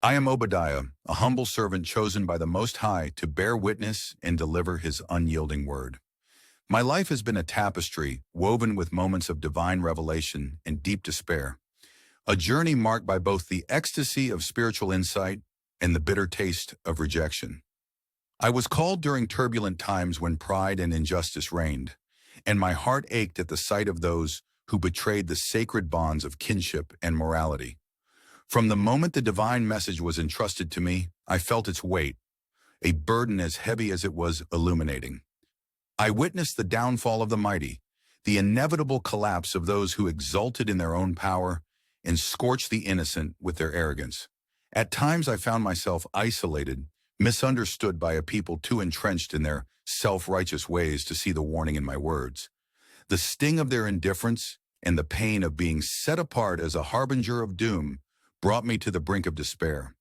I am Obadiah, a humble servant chosen by the Most High to bear witness and deliver his unyielding word. My life has been a tapestry woven with moments of divine revelation and deep despair, a journey marked by both the ecstasy of spiritual insight and the bitter taste of rejection. I was called during turbulent times when pride and injustice reigned, and my heart ached at the sight of those who betrayed the sacred bonds of kinship and morality. From the moment the divine message was entrusted to me, I felt its weight, a burden as heavy as it was illuminating. I witnessed the downfall of the mighty, the inevitable collapse of those who exulted in their own power and scorched the innocent with their arrogance. At times I found myself isolated, misunderstood by a people too entrenched in their self-righteous ways to see the warning in my words. The sting of their indifference and the pain of being set apart as a harbinger of doom brought me to the brink of despair.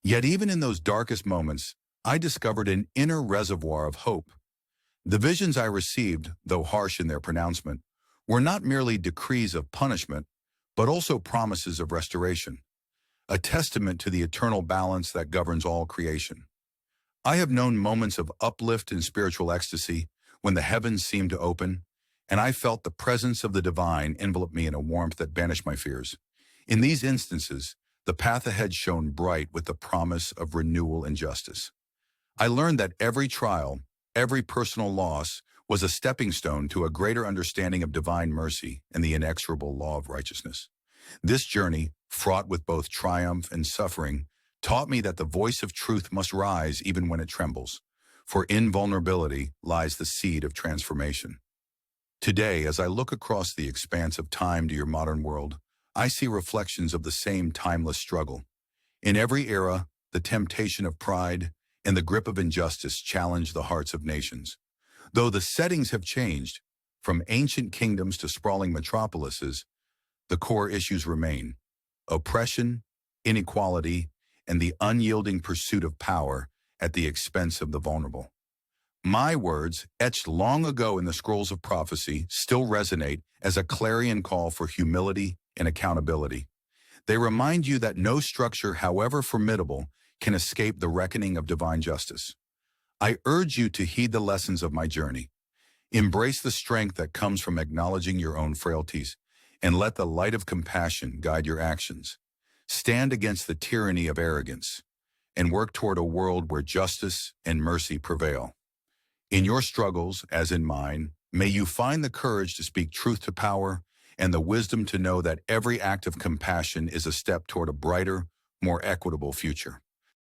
Yet even in those darkest moments, I discovered an inner reservoir of hope. The visions I received, though harsh in their pronouncement, were not merely decrees of punishment, but also promises of restoration, a testament to the eternal balance that governs all creation. I have known moments of uplift and spiritual ecstasy when the heavens seemed to open, and I felt the presence of the divine envelop me in a warmth that banished my fears. In these instances, the path ahead shone bright with the promise of renewal and justice. I learned that every trial, every personal loss, was a stepping stone to a greater understanding of divine mercy and the inexorable law of righteousness. This journey, fraught with both triumph and suffering, taught me that the voice of truth must rise even when it trembles, for in vulnerability lies the seed of transformation. Today, as I look across the expanse of time to your modern world, I see reflections of the same timeless struggle. In every era, the temptation of pride and the grip of injustice challenge the hearts of nations. Though the settings have changed, from ancient kingdoms to sprawling metropolises, the core issues remain: oppression, inequality, and the unyielding pursuit of power at the expense of the vulnerable. My words, etched long ago in the scrolls of prophecy, still resonate as a clarion call for humility and accountability. They remind you that no structure, however formidable, can escape the reckoning of divine justice. I urge you to heed the lessons of my journey. Embrace the strength that comes from acknowledging your own frailties, and let the light of compassion guide your actions. Stand against the tyranny of arrogance, and work toward a world where justice and mercy prevail. In your struggles, as in mine, may you find the courage to speak truth to power and the wisdom to know that every act of compassion is a step toward a brighter, more equitable future.